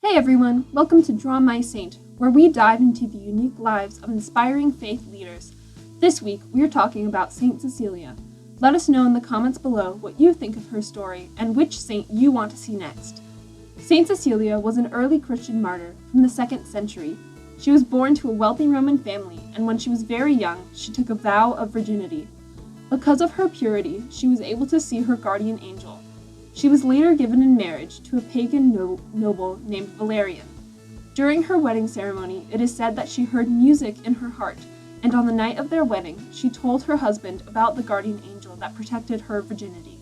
Hey everyone, welcome to Draw My Saint, where we dive into the unique lives of inspiring faith leaders. This week, we are talking about St. Cecilia. Let us know in the comments below what you think of her story and which saint you want to see next. St. Cecilia was an early Christian martyr from the 2nd century. She was born to a wealthy Roman family, and when she was very young, she took a vow of virginity. Because of her purity, she was able to see her guardian angel. She was later given in marriage to a pagan noble named Valerian. During her wedding ceremony, it is said that she heard music in her heart, and on the night of their wedding, she told her husband about the guardian angel that protected her virginity.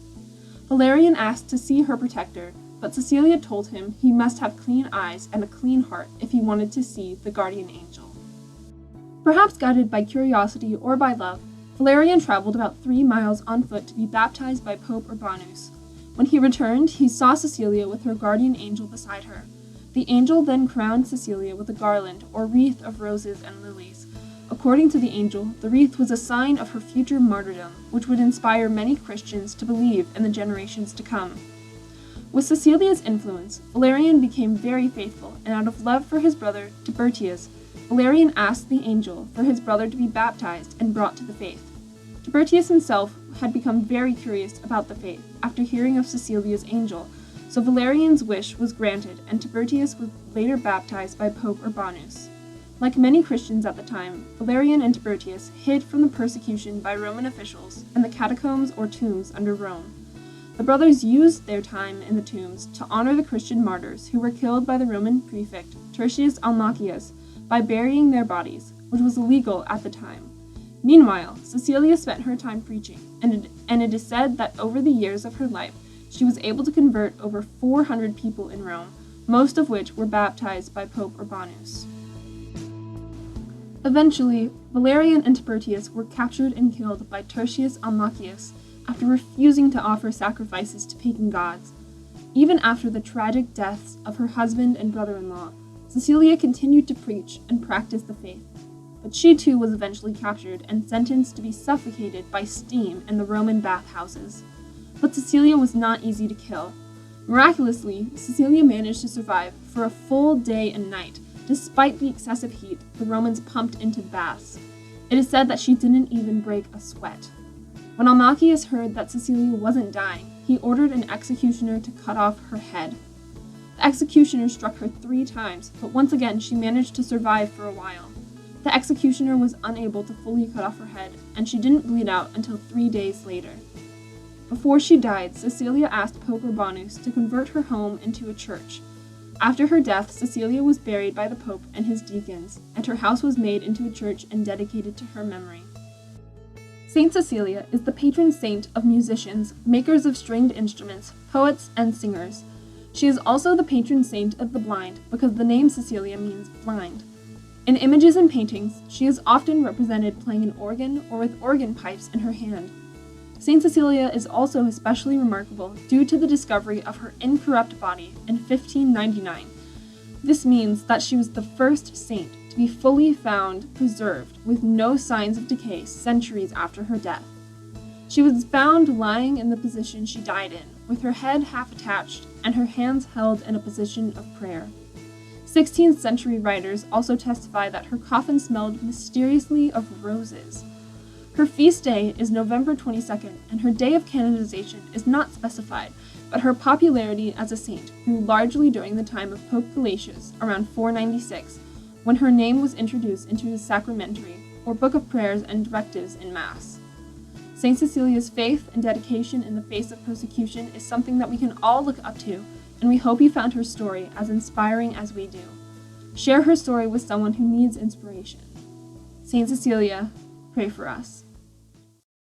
Valerian asked to see her protector, but Cecilia told him he must have clean eyes and a clean heart if he wanted to see the guardian angel. Perhaps guided by curiosity or by love, Valerian traveled about 3 miles on foot to be baptized by Pope Urbanus. When he returned, he saw Cecilia with her guardian angel beside her. The angel then crowned Cecilia with a garland or wreath of roses and lilies. According to the angel, the wreath was a sign of her future martyrdom, which would inspire many Christians to believe in the generations to come. With Cecilia's influence, Valerian became very faithful, and out of love for his brother Tiburtius, Valerian asked the angel for his brother to be baptized and brought to the faith. Tiburtius himself had become very curious about the faith after hearing of Cecilia's angel, so Valerian's wish was granted, and Tiburtius was later baptized by Pope Urbanus. Like many Christians at the time, Valerian and Tiburtius hid from the persecution by Roman officials in the catacombs or tombs under Rome. The brothers used their time in the tombs to honor the Christian martyrs who were killed by the Roman prefect Tertius Almachius by burying their bodies, which was illegal at the time. Meanwhile, Cecilia spent her time preaching, and it is said that over the years of her life, she was able to convert over 400 people in Rome, most of which were baptized by Pope Urbanus. Eventually, Valerian and Tiburtius were captured and killed by Tertius Almachius after refusing to offer sacrifices to pagan gods. Even after the tragic deaths of her husband and brother-in-law, Cecilia continued to preach and practice the faith. But she too was eventually captured and sentenced to be suffocated by steam in the Roman bathhouses. But Cecilia was not easy to kill. Miraculously, Cecilia managed to survive for a full day and night, despite the excessive heat the Romans pumped into baths. It is said that she didn't even break a sweat. When Almachius heard that Cecilia wasn't dying, he ordered an executioner to cut off her head. The executioner struck her 3 times, but once again she managed to survive for a while. The executioner was unable to fully cut off her head, and she didn't bleed out until 3 days later. Before she died, Cecilia asked Pope Urbanus to convert her home into a church. After her death, Cecilia was buried by the Pope and his deacons, and her house was made into a church and dedicated to her memory. Saint Cecilia is the patron saint of musicians, makers of stringed instruments, poets, and singers. She is also the patron saint of the blind because the name Cecilia means blind. In images and paintings, she is often represented playing an organ or with organ pipes in her hand. Saint Cecilia is also especially remarkable due to the discovery of her incorrupt body in 1599. This means that she was the first saint to be fully found preserved with no signs of decay centuries after her death. She was found lying in the position she died in, with her head half attached and her hands held in a position of prayer. 16th century writers also testify that her coffin smelled mysteriously of roses. Her feast day is November 22nd, and her day of canonization is not specified, but her popularity as a saint grew largely during the time of Pope Gelasius, around 496, when her name was introduced into the sacramentary, or book of prayers and directives in Mass. St. Cecilia's faith and dedication in the face of persecution is something that we can all look up to, and we hope you found her story as inspiring as we do. Share her story with someone who needs inspiration. Saint Cecilia, pray for us.